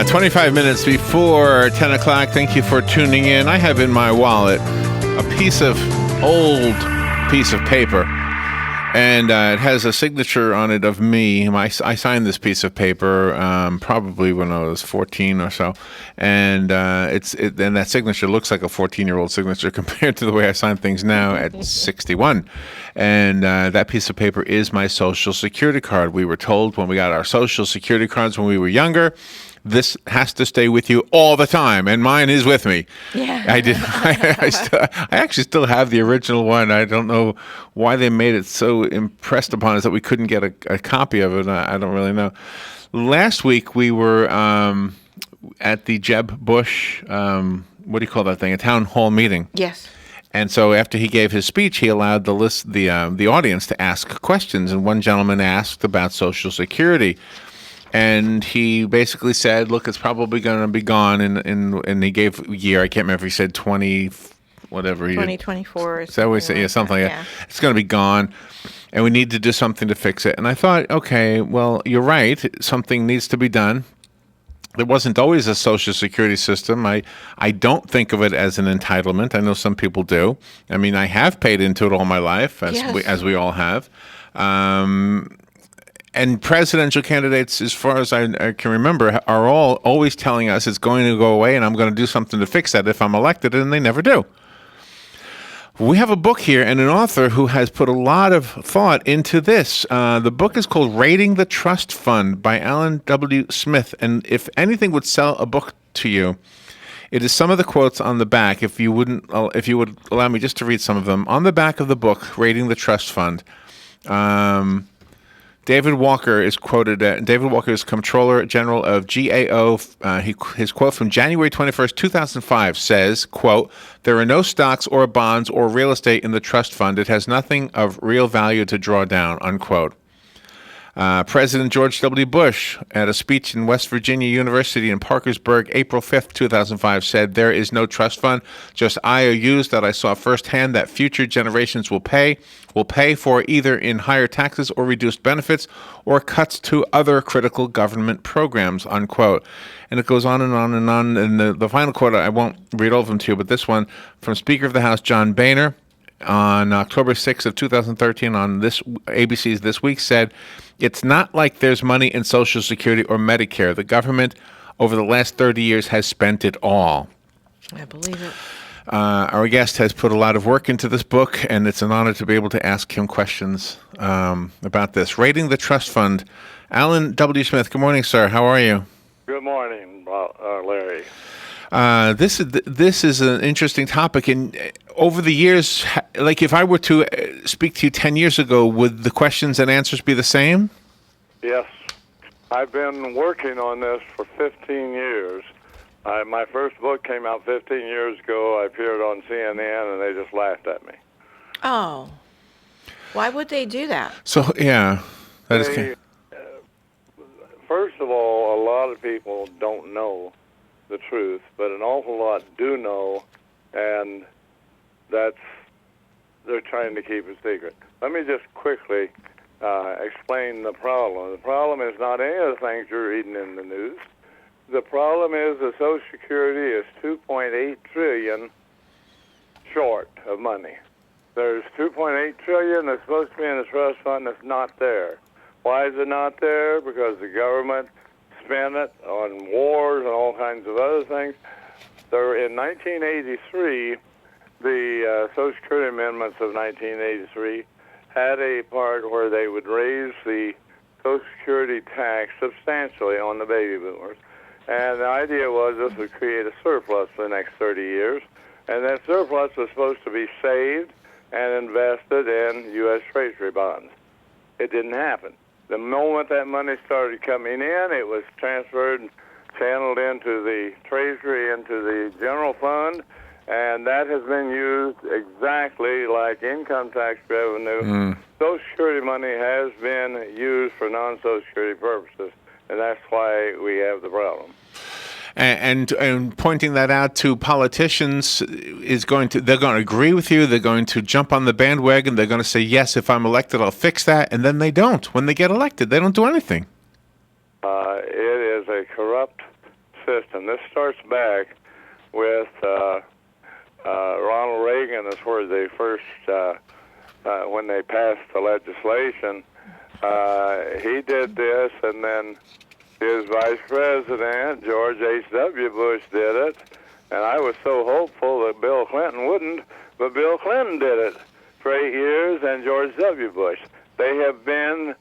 25 minutes before 10 o'clock. Thank you for tuning in. I have in my wallet a old piece of paper, and it has a signature on it of me. I signed this piece of paper probably when I was 14 or so, and and that signature looks like a 14-year-old signature compared to the way I sign things now at 61. And that piece of paper is my Social Security card. We were told when we got our Social Security cards when we were younger, this has to stay with you all the time, and mine is with me. Yeah. I actually still have the original one. I don't know why they made it so impressed upon us that we couldn't get a copy of it. I don't really know. Last week we were at the Jeb Bush, what do you call that thing? A town hall meeting. Yes. And so after he gave his speech, he allowed the audience to ask questions. And one gentleman asked about Social Security. And he basically said, look, it's probably going to be gone. And he gave a year. I can't remember if he said 20, whatever. 2024. Is that what he said? Yeah, something like that. It's going to be gone. And we need to do something to fix it. And I thought, okay, well, you're right. Something needs to be done. There wasn't always a Social Security system. I don't think of it as an entitlement. I know some people do. I mean, I have paid into it all my life, as we all have. And presidential candidates, as far as I can remember, are all always telling us it's going to go away and I'm going to do something to fix that if I'm elected, and they never do. We have a book here and an author who has put a lot of thought into this. The book is called Raiding the Trust Fund by Alan W. Smith. And if anything would sell a book to you, it is some of the quotes on the back. If you would allow me just to read some of them. On the back of the book, Raiding the Trust Fund, David Walker is quoted. David Walker is Comptroller General of GAO. His quote from January 21st, 2005 says, quote, "There are no stocks or bonds or real estate in the trust fund. It has nothing of real value to draw down," unquote. President George W. Bush, at a speech in West Virginia University in Parkersburg, April 5th, 2005, said, "There is no trust fund, just IOUs that I saw firsthand that future generations will pay for either in higher taxes or reduced benefits or cuts to other critical government programs," unquote. And it goes on and on and on. And the final quote, I won't read all of them to you, but this one from Speaker of the House John Boehner on October 6th of 2013 on ABC's This Week said, "It's not like there's money in Social Security or Medicare. The government over the last 30 years has spent it all." I believe it. Our guest has put a lot of work into this book, and it's an honor to be able to ask him questions about this. Raiding the Trust Fund. Alan W. Smith, good morning, sir. How are you? Good morning, Larry. This is an interesting topic, and over the years, like if I were to speak to you 10 years ago, would the questions and answers be the same? Yes. I've been working on this for 15 years. My first book came out 15 years ago. I appeared on CNN, and they just laughed at me. Oh. Why would they do that? So, yeah. First of all, a lot of people don't know the truth, but an awful lot do know, and they're trying to keep it secret. Let me just quickly explain the problem. The problem is not any of the things you're reading in the news. The problem is that Social Security is $2.8 trillion short of money. There's $2.8 trillion that's supposed to be in the trust fund that's not there. Why is it not there? Because the government spent it on wars and all kinds of other things. In 1983, the Social Security amendments of 1983 had a part where they would raise the Social Security tax substantially on the baby boomers. And the idea was this would create a surplus for the next 30 years. And that surplus was supposed to be saved and invested in U.S. Treasury bonds. It didn't happen. The moment that money started coming in, it was transferred and channeled into the Treasury, into the general fund, and that has been used exactly like income tax revenue. Social Security money has been used for non-Social Security purposes, and that's why we have the problem. And pointing that out to politicians they're going to agree with you. They're going to jump on the bandwagon. They're going to say, yes, if I'm elected, I'll fix that. And then they don't. When they get elected, they don't do anything. It is a corrupt system. This starts back with Ronald Reagan. Is where they first, when they passed the legislation, he did this, and then his vice president, George H.W. Bush, did it. And I was so hopeful that Bill Clinton wouldn't, but Bill Clinton did it for 8 years, and George W. Bush. They have been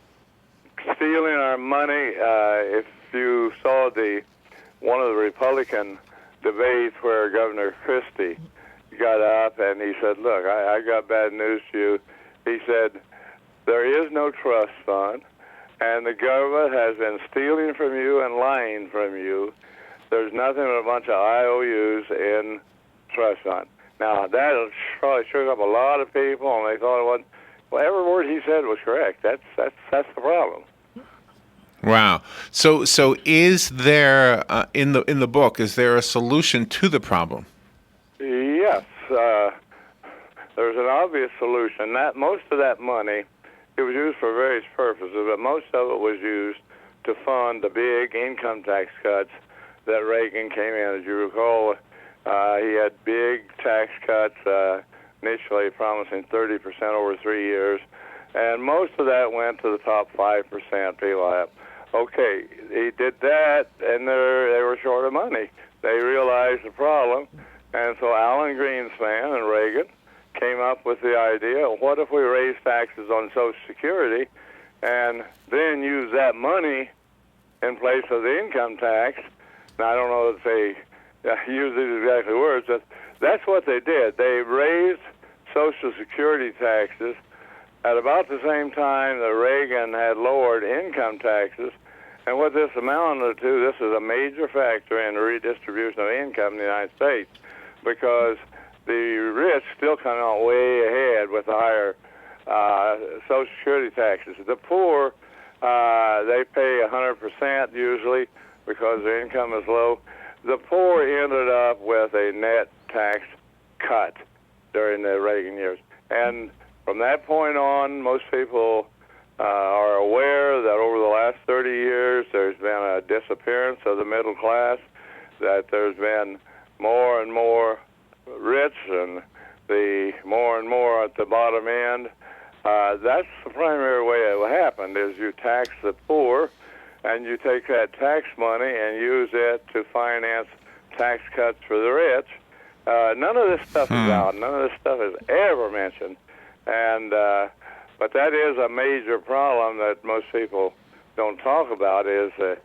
stealing our money. If you saw one of the Republican debates where Governor Christie got up and he said, look, I got bad news to you. He said, there is no trust fund, and the government has been stealing from you and lying from you. There's nothing but a bunch of IOUs in trust fund. Now, that probably shook up a lot of people, and they thought it wasn't. Well, every word he said was correct. That's the problem. Wow. So is there in the book, is there a solution to the problem? Yes, there's an obvious solution. That most of that money, it was used for various purposes, but most of it was used to fund the big income tax cuts that Reagan came in. As you recall, he had big tax cuts, initially promising 30% over 3 years, and most of that went to the top 5% people have. Okay, he did that, and they were short of money. They realized the problem, and so Alan Greenspan and Reagan came up with the idea, what if we raise taxes on Social Security and then use that money in place of the income tax? Now, I don't know if they use these exactly words, but that's what they did. They raised Social Security taxes at about the same time that Reagan had lowered income taxes. And what this amounted to, this is a major factor in the redistribution of income in the United States, because the rich still come out way ahead with the higher Social Security taxes. The poor, they pay 100% usually because their income is low. The poor ended up with a net tax cut during the Reagan years. And from that point on, most people are aware that over the last 30 years there's been a disappearance of the middle class, that there's been more and more rich and the more and more at the bottom end. That's the primary way it happened, is you tax the poor and you take that tax money and use it to finance tax cuts for the rich. None of this stuff is out. None of this stuff is ever mentioned. And but that is a major problem that most people don't talk about, is the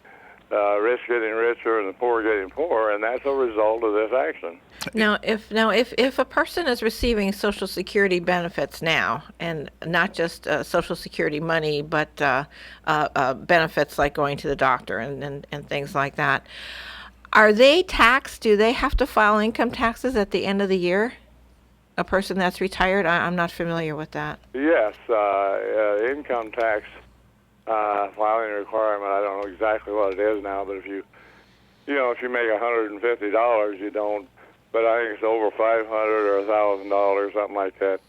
rich getting richer and the poor getting poorer, and that's a result of this action. Now, if a person is receiving Social Security benefits now, and not just Social Security money, but benefits like going to the doctor and things like that, are they taxed? Do they have to file income taxes at the end of the year? A person that's retired? I'm not familiar with that. Yes, income tax filing requirement. I don't know exactly what it is now, but if you make $150, you don't. But I think it's over $500 or $1,000, something like that.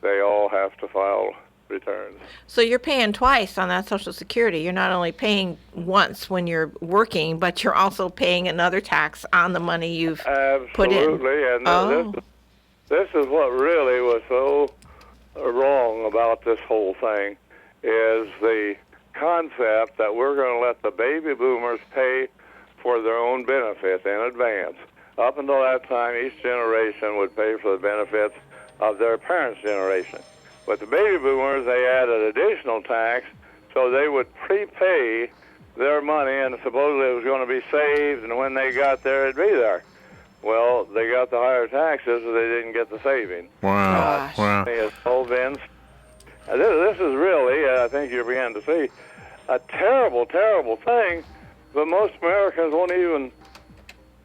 They all have to file returns. So you're paying twice on that Social Security. You're not only paying once when you're working, but you're also paying another tax on the money you've put in. Absolutely, and this is what really was so wrong about this whole thing, is the concept that we're going to let the baby boomers pay for their own benefits in advance. Up until that time, each generation would pay for the benefits of their parents' generation. But the baby boomers, they added additional tax, so they would prepay their money, and supposedly it was going to be saved, and when they got there, it'd be there. Well, they got the higher taxes, so they didn't get the saving. Wow. Wow. This is really, I think you're beginning to see, a terrible, terrible thing, but most Americans won't even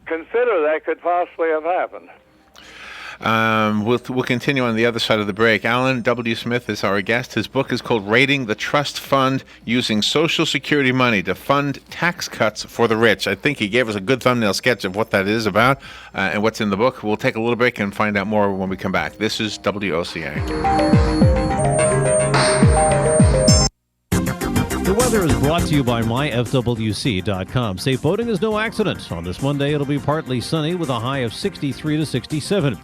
consider that could possibly have happened. We'll continue on the other side of the break. Alan W. Smith is our guest. His book is called Raiding the Trust Fund, Using Social Security Money to Fund Tax Cuts for the Rich. I think he gave us a good thumbnail sketch of what that is about and what's in the book. We'll take a little break and find out more when we come back. This is WOCA. The weather weather is brought to you by myfwc.com. Safe boating is no accident. On this Monday, it'll be partly sunny with a high of 63 to 67.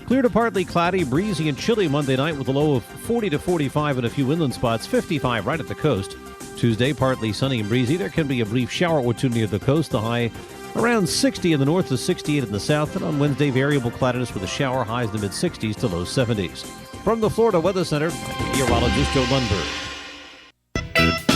Clear to partly cloudy, breezy and chilly Monday night with a low of 40 to 45 in a few inland spots, 55 right at the coast. Tuesday, partly sunny and breezy. There can be a brief shower or two near the coast. The high around 60 in the north to 68 in the south. And on Wednesday, variable cloudiness with a shower, highs in the mid-60s to low 70s. From the Florida Weather Center, meteorologist Joe Lundberg.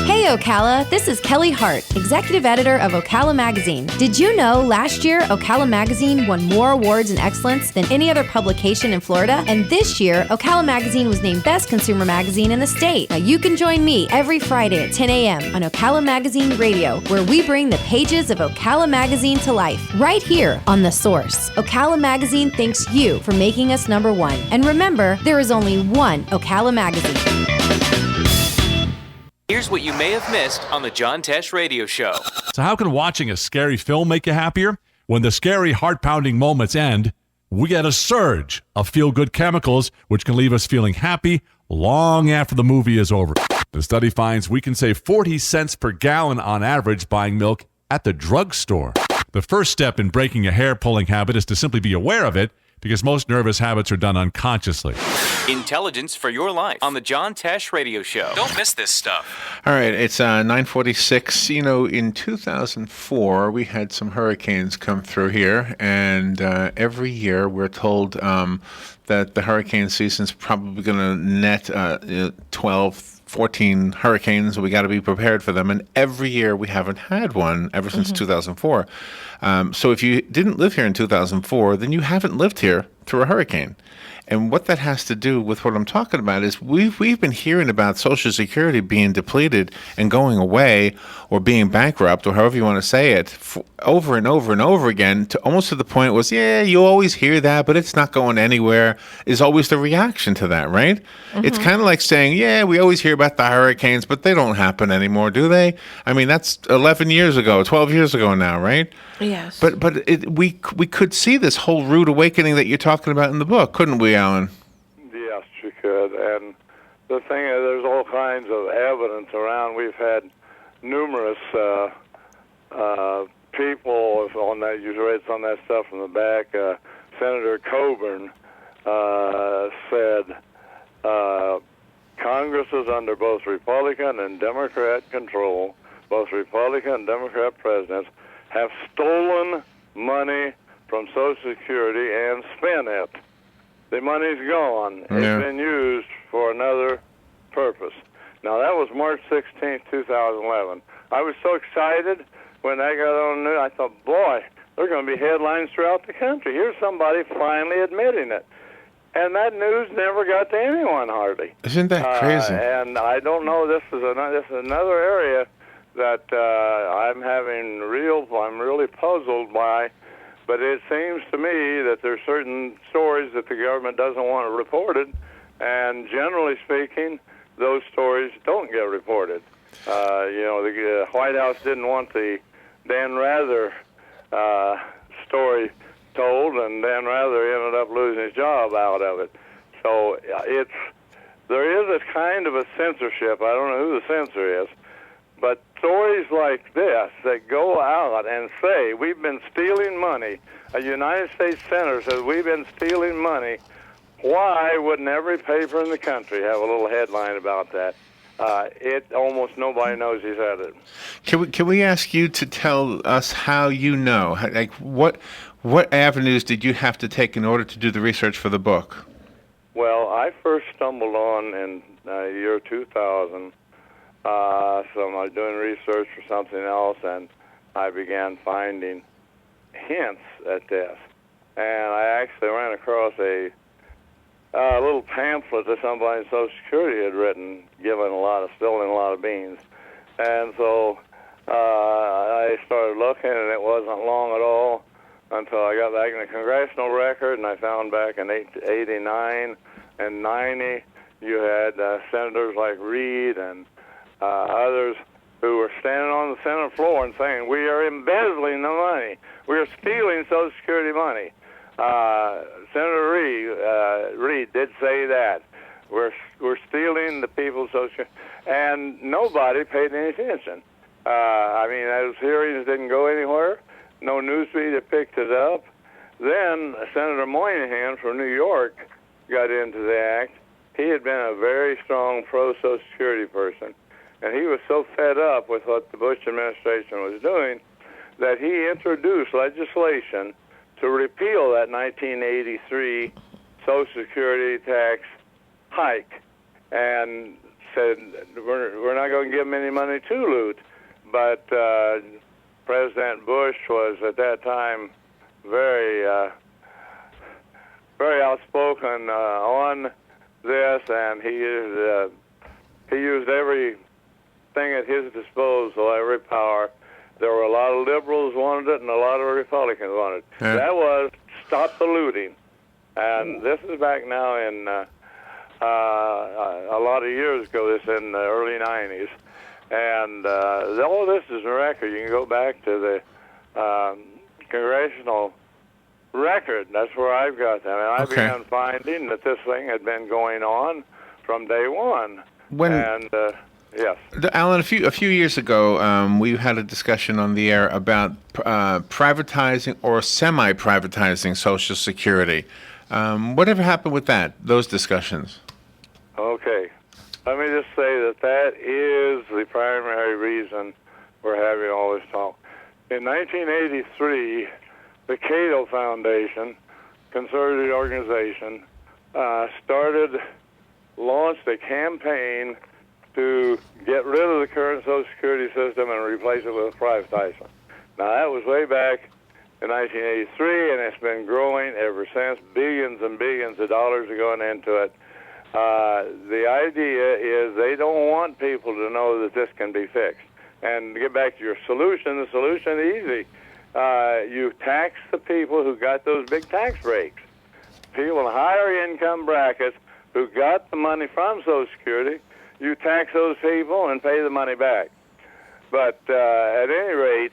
Hey Ocala, this is Kelly Hart, executive editor of Ocala Magazine. Did you know last year Ocala Magazine won more awards in excellence than any other publication in Florida? And this year, Ocala Magazine was named Best Consumer Magazine in the state. Now you can join me every Friday at 10 a.m. on Ocala Magazine Radio, where we bring the pages of Ocala Magazine to life, right here on The Source. Ocala Magazine thanks you for making us number one. And remember, there is only one Ocala Magazine. Here's what you may have missed on the John Tesh Radio Show. So how can watching a scary film make you happier? When the scary, heart-pounding moments end, we get a surge of feel-good chemicals, which can leave us feeling happy long after the movie is over. The study finds we can save 40 cents per gallon on average buying milk at the drugstore. The first step in breaking a hair-pulling habit is to simply be aware of it, because most nervous habits are done unconsciously. Intelligence for your life on the John Tesh Radio Show. Don't miss this stuff. All right, it's 9:46. You know, in 2004, we had some hurricanes come through here, and every year we're told that the hurricane season's probably going to net 12, 14 hurricanes. We got to be prepared for them. And every year we haven't had one ever since 2004. So if you didn't live here in 2004, then you haven't lived here through a hurricane. And what that has to do with what I'm talking about is we've been hearing about Social Security being depleted and going away or being bankrupt, or however you want to say it, over and over and over again, to almost to the point was, yeah, you always hear that, but it's not going anywhere, is always the reaction to that, right? It's kind of like saying, yeah, we always hear about the hurricanes, but they don't happen anymore, do they? I mean, that's 11 years ago, 12 years ago now, right? Yes. But we could see this whole rude awakening that you're talking about in the book, couldn't we, Alan? Yes, you could. And the thing is, there's all kinds of evidence around. We've had numerous people on that. You read some of that stuff from the back. Senator Coburn said Congress is under both Republican and Democrat control. Both Republican and Democrat presidents have stolen money from Social Security and spent it. The money's gone. Yeah. It's been used for another purpose. Now, that was March 16, 2011. I was so excited when I got on the news. I thought, boy, there are going to be headlines throughout the country. Here's somebody finally admitting it. And that news never got to anyone, hardly. Isn't that crazy? And I don't know, this is another area that I'm really puzzled by. But it seems to me that there's certain stories that the government doesn't want reported, and generally speaking, those stories don't get reported. The White House didn't want the Dan Rather story told, and Dan Rather ended up losing his job out of it. So there is a kind of a censorship. I don't know who the censor is, but stories like this that go out and say we've been stealing money, a United States senator says we've been stealing money, why wouldn't every paper in the country have a little headline about that? Almost nobody knows he's at it. Can we ask you to tell us how you know? Like what avenues did you have to take in order to do the research for the book? Well, I first stumbled on in the year 2000. So I was doing research for something else, and I began finding hints at this. And I actually ran across a little pamphlet that somebody in Social Security had written, spilling a lot of beans. And so I started looking, and it wasn't long at all until I got back in the congressional record, and I found back in 89 and 90, you had senators like Reid and others who were standing on the Senate floor and saying, we are embezzling the money. We are stealing Social Security money. Senator Reid did say that. We're were stealing the people's social, and nobody paid any attention. I mean, those hearings didn't go anywhere. No news media picked it up. Then Senator Moynihan from New York got into the act. He had been a very strong pro-Social Security person, and he was so fed up with what the Bush administration was doing that he introduced legislation to repeal that 1983 Social Security tax hike, and said we're not going to give them any money to loot. But President Bush was at that time very outspoken on this, and he used everything at his disposal, every power. There were a lot of liberals wanted it, and a lot of Republicans wanted it. Yeah. That was stop the looting, and this is back now in a lot of years ago. This in the early '90s, and all this is a record. You can go back to the congressional record. That's where I've got them, and I began finding that this thing had been going on from day one. Yes. Alan, a few years ago, we had a discussion on the air about privatizing or semi-privatizing Social Security. Whatever happened with those discussions? Okay. Let me just say that is the primary reason we're having all this talk. In 1983, the Cato Foundation, conservative organization, launched a campaign to get rid of the current Social Security system and replace it with a privatization. Now, that was way back in 1983, and it's been growing ever since. Billions and billions of dollars are going into it. The idea is they don't want people to know that this can be fixed. And to get back to your solution, the solution is easy. You tax the people who got those big tax breaks. People in higher income brackets who got the money from Social Security, you tax those people and pay the money back. But at any rate,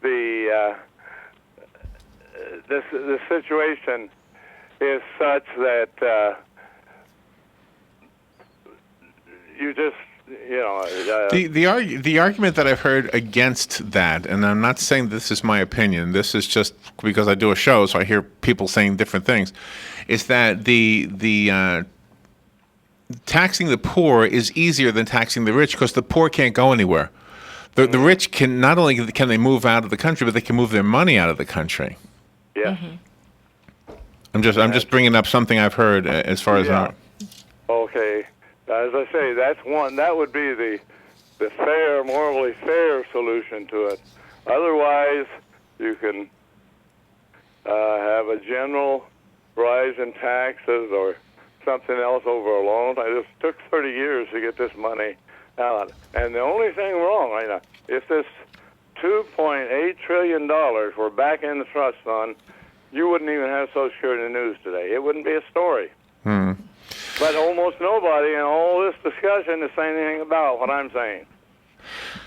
the situation is such that you just, the argument that I've heard against that, and I'm not saying this is my opinion, this is just because I do a show, so I hear people saying different things, is that the taxing the poor is easier than taxing the rich because the poor can't go anywhere. The rich can not only can they move out of the country, but they can move their money out of the country. Yes. I'm just bringing up something I've heard as far as our. Okay. As I say, that's one. That would be the fair, morally fair solution to it. Otherwise, you can have a general rise in taxes or something else over a long time. It took 30 years to get this money out. And the only thing wrong right now, if this $2.8 trillion were back in the trust fund, you wouldn't even have Social Security in the news today. It wouldn't be a story. But almost nobody in all this discussion is saying anything about what I'm saying.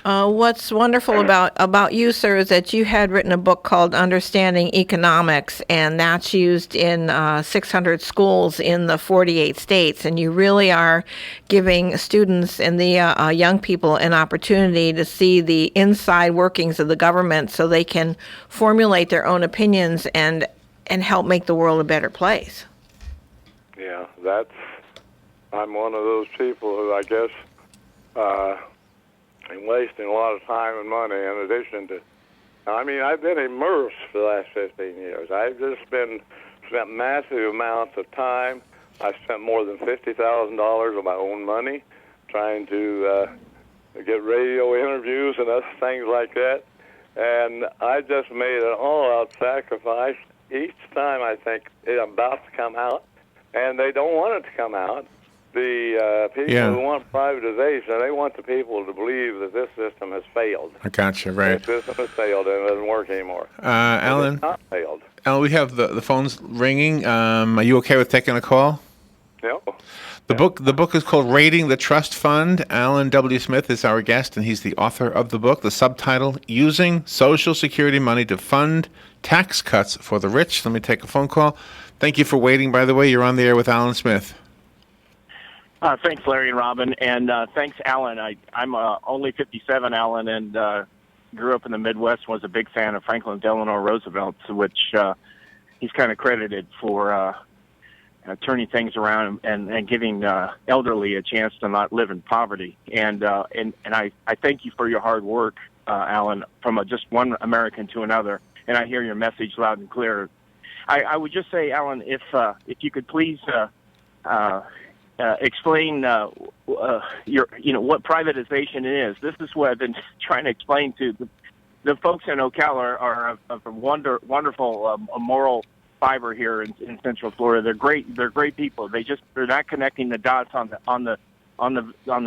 What's wonderful about you, sir, is that you had written a book called Understanding Economics, and that's used in 600 schools in the 48 states. And you really are giving students and the young people an opportunity to see the inside workings of the government so they can formulate their own opinions and help make the world a better place. Yeah, I'm one of those people who I guess I'm wasting a lot of time and money in addition to, I've been immersed for the last 15 years. I've just spent massive amounts of time. I've spent more than $50,000 of my own money trying to get radio interviews and other things like that. And I just made an all-out sacrifice. Each time I think it's about to come out, and they don't want it to come out. The people who want privatization, they want the people to believe that this system has failed. I gotcha, right. This system has failed and it doesn't work anymore. Alan, it's not failed. Alan, we have the phones ringing. Are you okay with taking a call? No. The book is called Raiding the Trust Fund. Alan W. Smith is our guest, and he's the author of the book. The subtitle, Using Social Security Money to Fund Tax Cuts for the Rich. Let me take a phone call. Thank you for waiting, by the way. You're on the air with Alan Smith. Thanks, Larry and Robin, and thanks, Alan. I'm only 57, Alan, and grew up in the Midwest. Was a big fan of Franklin Delano Roosevelt, which he's kind of credited for turning things around and giving elderly a chance to not live in poverty. And I thank you for your hard work, Alan, from just one American to another. And I hear your message loud and clear. I would just say, Alan, if you could please explain what privatization is. This is what I've been trying to explain to the folks in Ocala are a wonderful moral fiber here in Central Florida. They're great people. They're not connecting the dots on the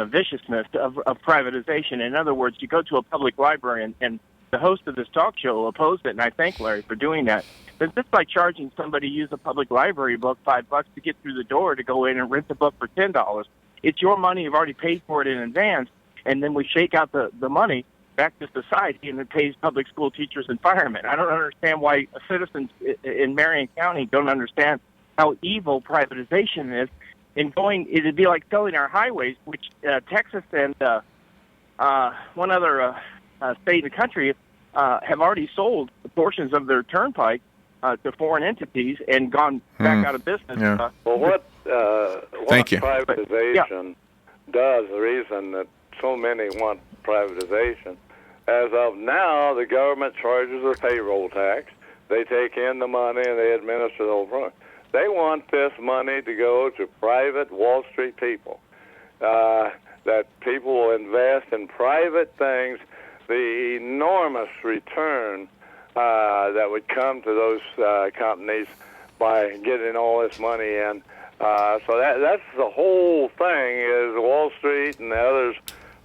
viciousness of privatization. In other words, you go to a public library and the host of this talk show opposed it, and I thank Larry for doing that. But just by charging somebody to use a public library book $5 to get through the door to go in and rent the book for $10, it's your money. You've already paid for it in advance, and then we shake out the money back to society, and it pays public school teachers and firemen. I don't understand why citizens in Marion County don't understand how evil privatization is. It'd be like selling our highways, which Texas and one other state in the country have already sold portions of their turnpike to foreign entities and gone back out of business. Yeah. Well, what Thank you. privatization does, the reason that so many want privatization, as of now, the government charges a payroll tax. They take in the money and they administer the whole program. They want this money to go to private Wall Street people, that people will invest in private things. The enormous return that would come to those companies by getting all this money in. So that's the whole thing, is Wall Street and the others,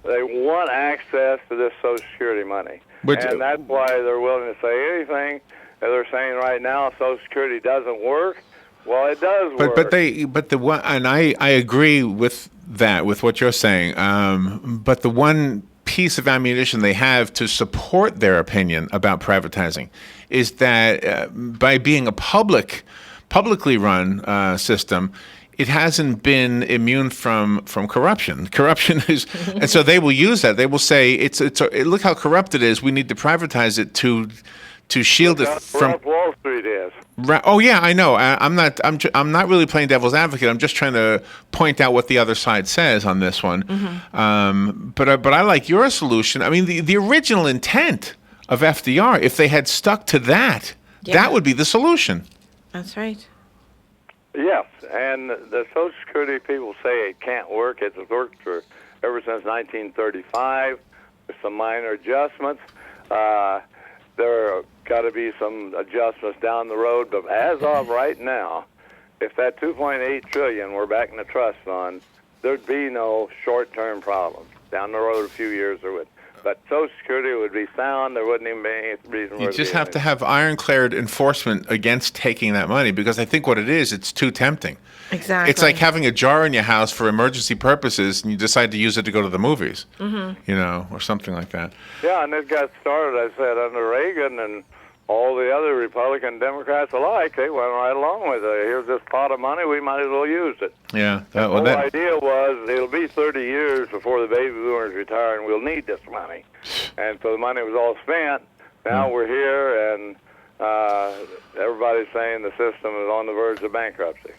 they want access to this Social Security money. And that's why they're willing to say anything. They're saying right now Social Security doesn't work. Well, it does work. But the one, and I agree with that, with what you're saying. But the one piece of ammunition they have to support their opinion about privatizing is that by being a publicly run system, it hasn't been immune from corruption. Corruption is, and so they will use that. They will say, look how corrupt it is. We need to privatize it to shield it from. What Wall Street is. Oh yeah, I know. I'm not really playing devil's advocate. I'm just trying to point out what the other side says on this one. Mm-hmm. But I like your solution. I mean, the original intent of FDR, if they had stuck to that, that would be the solution. That's right. Yes, and the Social Security people say it can't work. It's worked for ever since 1935 with some minor adjustments. There got to be some adjustments down the road, but as of right now, if that $2.8 trillion were back in the trust fund, there'd be no short-term problems. Down the road, a few years there would. But Social Security would be sound. There wouldn't even be any reason. You just have to have ironclad enforcement against taking that money, because I think what it is, it's too tempting. Exactly. It's like having a jar in your house for emergency purposes, and you decide to use it to go to the movies, or something like that. Yeah, and it got started, I said, under Reagan and all the other Republican Democrats alike. They went right along with it. Here's this pot of money, we might as well use it. Yeah. The whole idea was it'll be 30 years before the baby boomers retire, and we'll need this money. And so the money was all spent. Now we're here, and everybody's saying the system is on the verge of bankruptcy.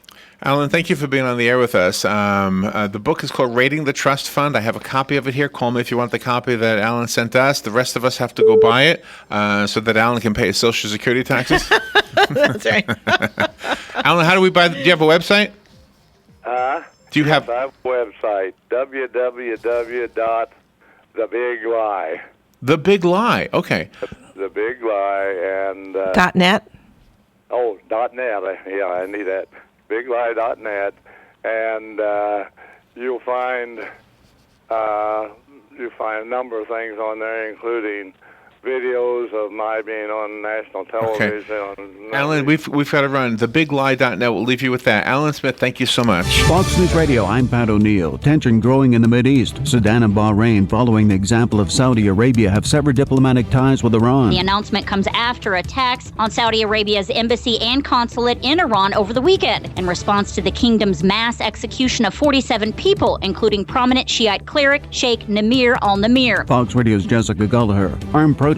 Alan, thank you for being on the air with us. The book is called Raiding the Trust Fund. I have a copy of it here. Call me if you want the copy that Alan sent us. The rest of us have to go buy it so that Alan can pay his Social Security taxes. That's right. Alan, how do we buy? Do you have a website? Do you have? I have a website, www.thebiglie. The Big Lie. Okay. The Big Lie and .net. Oh, .net. Yeah, I need that. BigLie.net, and you'll find a number of things on there, including videos of my being on national television. Alan, we've got to run. TheBigLie.net. We'll leave you with that. Alan Smith, thank you so much. Fox News Radio, I'm Pat O'Neill. Tension growing in the Mideast. Sudan and Bahrain, following the example of Saudi Arabia, have severed diplomatic ties with Iran. The announcement comes after attacks on Saudi Arabia's embassy and consulate in Iran over the weekend in response to the kingdom's mass execution of 47 people, including prominent Shiite cleric Sheikh Namir al-Namir. Fox Radio's Jessica Gallagher. Armed protest